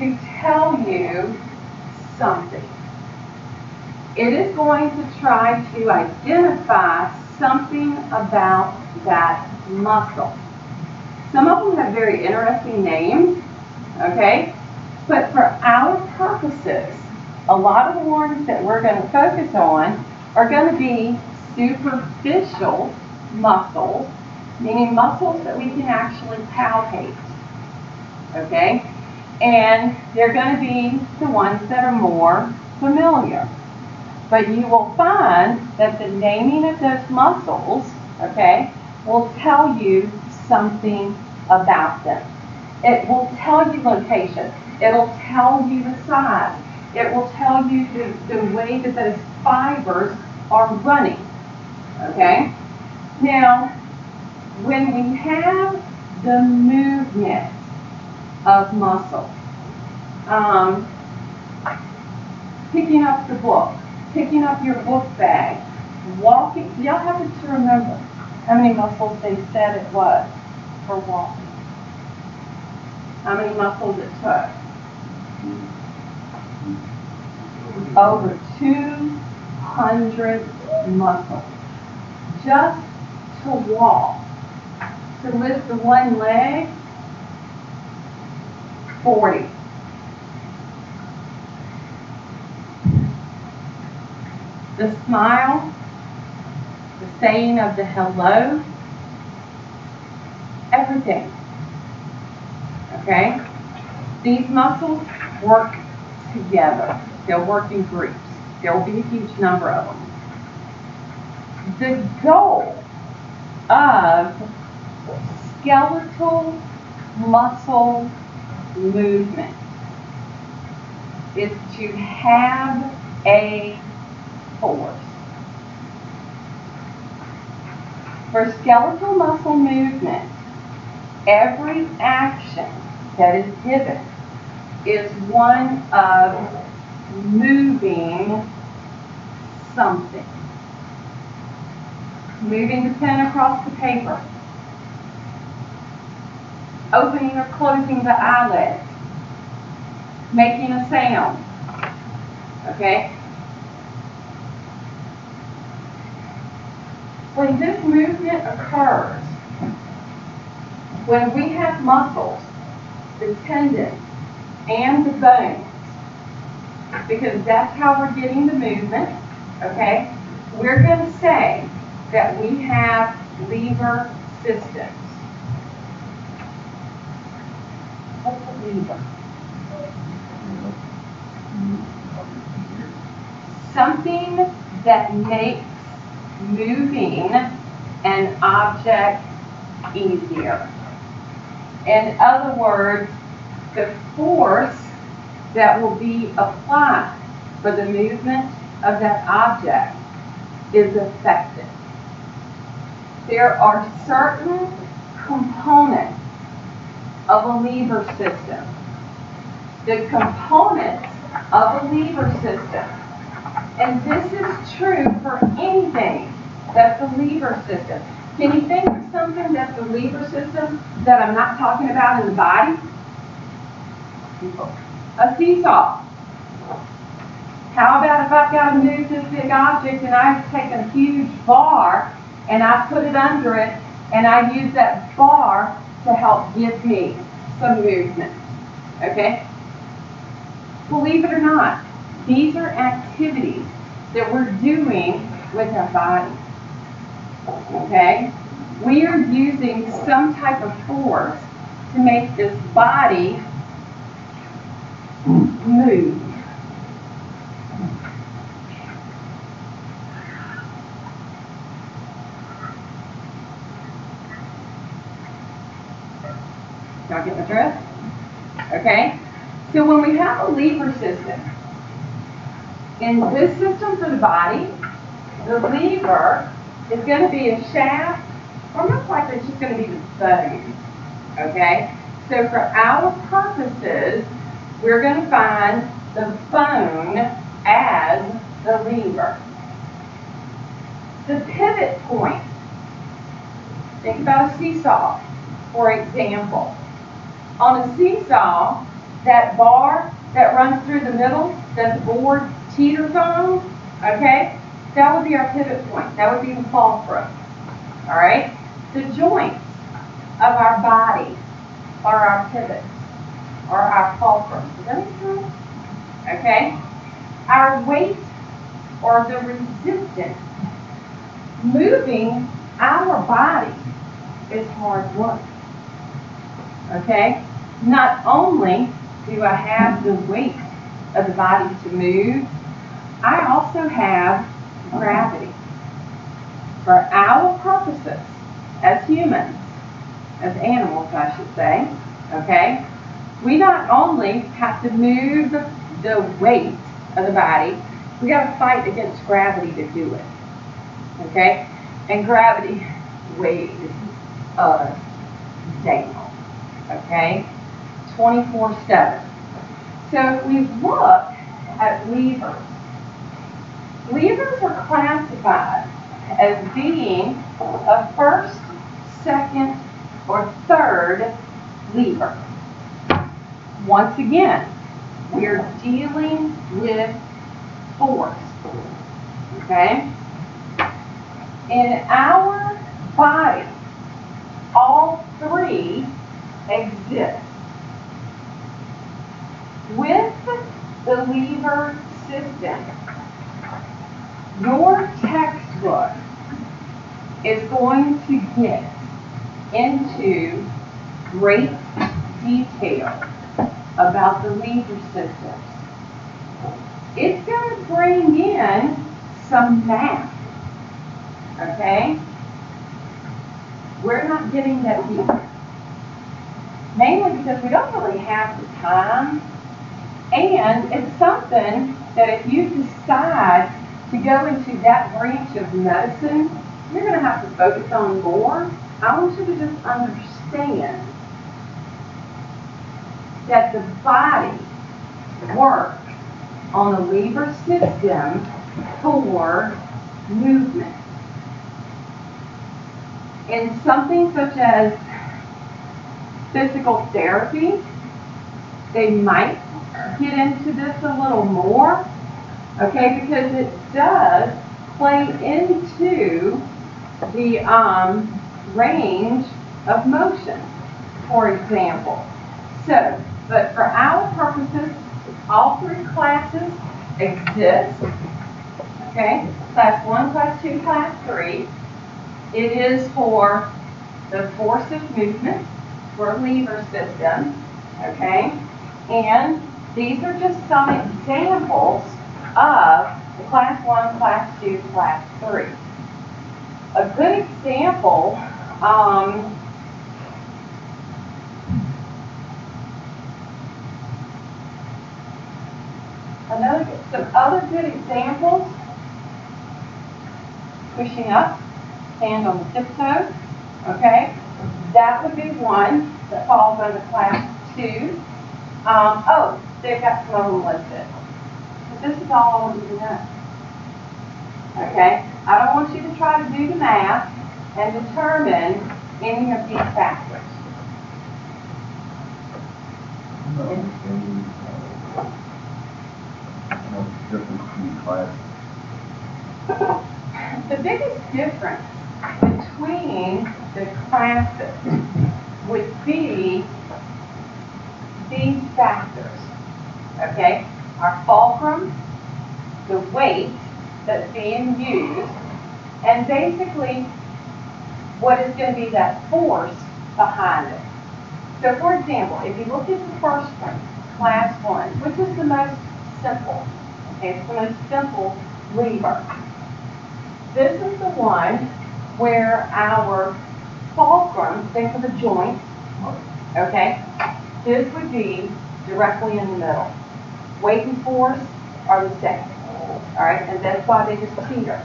to tell you something. It is going to try to identify something about that muscle. Some of them have very interesting names, okay? But for our purposes, a lot of the ones that we're going to focus on are going to be superficial muscles, meaning muscles that we can actually palpate, okay? And they're going to be the ones that are more familiar. But you will find that the naming of those muscles, okay, will tell you something about them. It will tell you location. It'll tell you the size. It will tell you the way that those fibers are running, okay? Now, when we have the movement of muscle, picking up the book, picking up your book bag, walking, y'all have to remember how many muscles they said it was for walking. How many muscles it took? Over 200 muscles. Just to walk. To lift the one leg, 40. The smile, the saying of the hello, everything. Okay? These muscles work together. They'll work in groups. There will be a huge number of them. The goal of skeletal muscle movement is to have a force. For skeletal muscle movement, every action that is given is one of moving something. Moving the pen across the paper. Opening or closing the eyelid. Making a sound. Okay? When this movement occurs, when we have muscles, the tendons, and the bones, because that's how we're getting the movement, okay? We're going to say that we have lever systems. What's a lever? Something that makes moving an object easier. In other words, the force that will be applied for the movement of that object is effective. There are certain components of a lever system. The components of a lever system, and this is true for anything that's a lever system. Can you think of something that's a lever system that I'm not talking about in the body? A seesaw. How about if I've got to move this big object and I take a huge bar and I put it under it and I use that bar to help give me some movement, okay? Believe it or not, these are activities that we're doing with our body, okay? We are using some type of force to make this body move. Y'all get the drift? Okay? So when we have a lever system, in this system for the body, the lever is going to be a shaft, or most likely it's just going to be the bone. Okay? So for our purposes, we're going to find the bone as the lever. The pivot point. Think about a seesaw, for example. On a seesaw, that bar that runs through the middle that the board teeters on, okay, that would be our pivot point. That would be the fulcrum. All right? The joints of our body are our pivots, or our fulcrums. Does that make sense? Okay? Our weight, or the resistance, moving our body is hard work. Okay? Not only do I have the weight of the body to move, I also have gravity. For our purposes, as humans, as animals I should say, okay, we not only have to move the weight of the body, we got to fight against gravity to do it. Okay? And gravity weighs us down. Okay? 24/7. So if we look at levers, levers are classified as being a first, second, or third lever. Once again, we're dealing with force. Okay? In our body, all three exist. With the lever system, your textbook is going to get into great detail about the lever systems. It's going to bring in some math, okay? We're not getting that deep, mainly because we don't really have the time, and it's something that if you decide to go into that branch of medicine, you're going to have to focus on more. I want you to just understand that the body works on the lever system for movement. In something such as physical therapy, they might get into this a little more, okay, because it does play into the range of motion, for example. So, but for our purposes, all three classes exist, okay, class 1, class 2, class 3. It is for the force of movement, for lever system, okay, and these are just some examples of the class 1, class 2, class 3. A good example, some other good examples, pushing up, stand on the tiptoe, okay? That would be one that falls under class 2. Oh, they've got some of them listed. But this is all I want you to know. Okay? I don't want you to try to do the math and determine any of these factors. The biggest difference between the classes would be these factors, okay? Our fulcrum, the weight that's being used, and basically what is going to be that force behind it. So for example, if you look at the first one, class 1, which is the most simple, okay, it's the most simple lever. This is the one where our fulcrum, think of the joint, okay, this would be directly in the middle. Weight and force are the same, all right, and that's why they just teeter.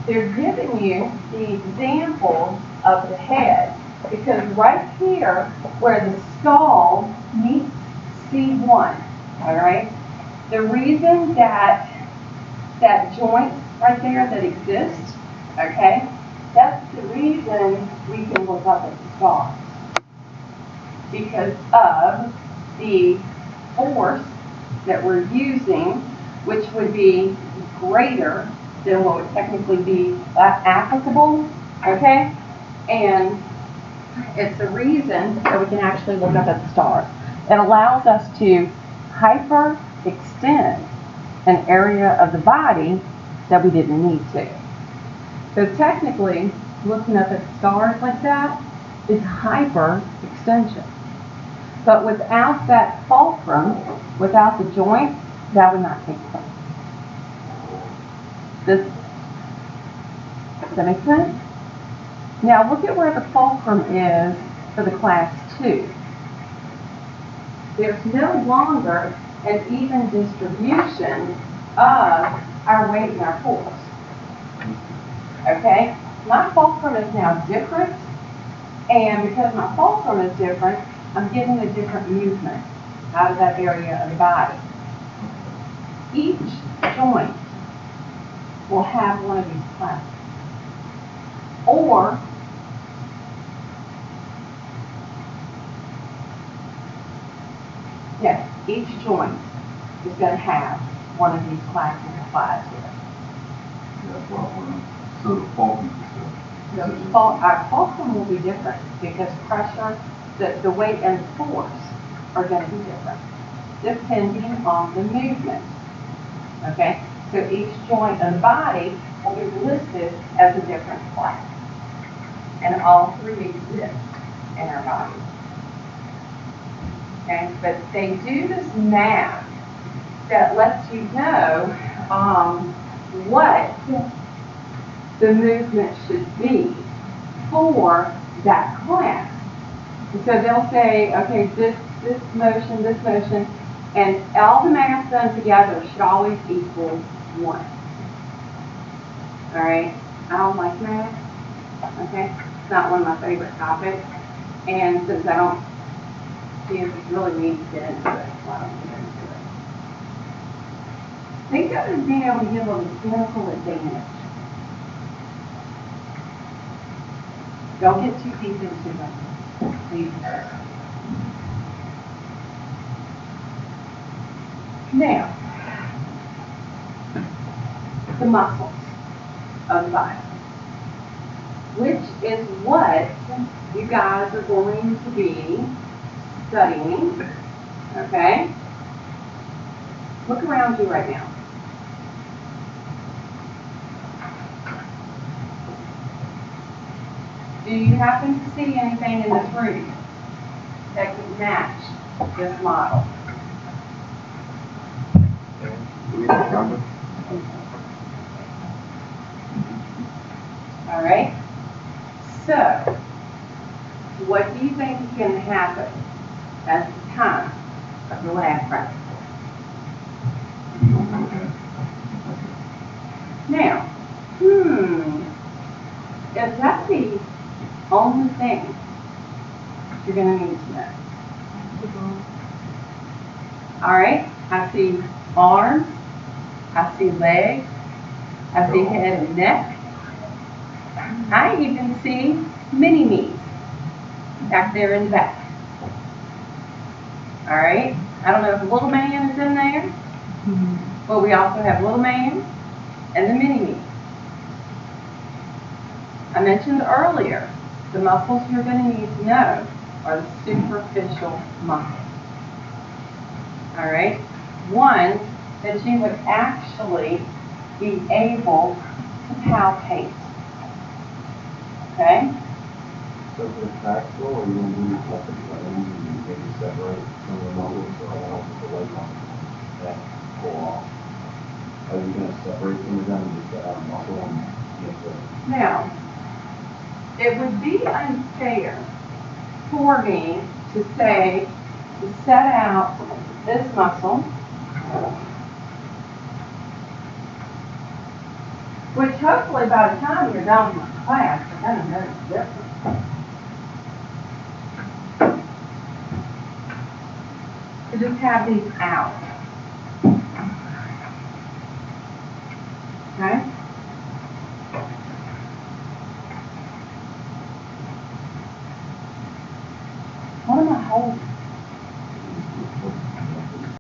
They're giving you the example of the head, because right here where the skull meets C1, all right, the reason that that joint right there that exists, okay, that's the reason we can look up at the stars, because of the force that we're using, which would be greater than what would technically be applicable, okay? And it's the reason that we can actually look up at the stars. It allows us to hyperextend an area of the body that we didn't need to. So technically, looking up at the stars like that is hyperextension. But without that fulcrum, without the joint, that would not take place. Does that make sense? Now look at where the fulcrum is for the class 2. There's no longer an even distribution of our weight and our force. Okay? My fulcrum is now different, and because my fulcrum is different, I'm getting a different movement out of that area of the body. Each joint will have one of these classes. Or yes, each joint is going to have one of these classes applied to it. That's what so the fulcrum is Our fulcrum will be different because pressure, the weight and the force are going to be different depending on the movement. Okay? So each joint of the body will be listed as a different class. And all three exist in our body. Okay? But they do this math that lets you know what the movement should be for that class. And so they'll say, okay, this motion, and all the math done together should always equal 1. All right? I don't like math. Okay? It's not one of my favorite topics. And since I don't see if it's really need to get into it, so I don't get into it. Think of it as being able to give a mechanical advantage. Don't get too deep into them. Please. Now, the muscles of the body, which is what you guys are going to be studying, okay? Look around you right now. Do you happen to see anything in this room that could match this model? All right. So, what do you think is going to happen at the time of the lab practice? Now, is that the only thing you're going to need to know? All right. I see arms. I see legs. I see head and neck. I even see mini-me's back there in the back. All right. I don't know if the little man is in there, but we also have little man and the mini-me. I mentioned earlier, the muscles you're going to need to know are the superficial muscles. All right. One that you would actually be able to palpate. Okay? So for the tactile, or you want to do something like maybe separate some of the muscles or along with the leg muscle that pull off? Are you going to separate some of them and just get out a muscle and get the... Now, it would be unfair for me to say, to set out this muscle, which hopefully by the time you're done with the class, you're going to notice the difference. To just have these out.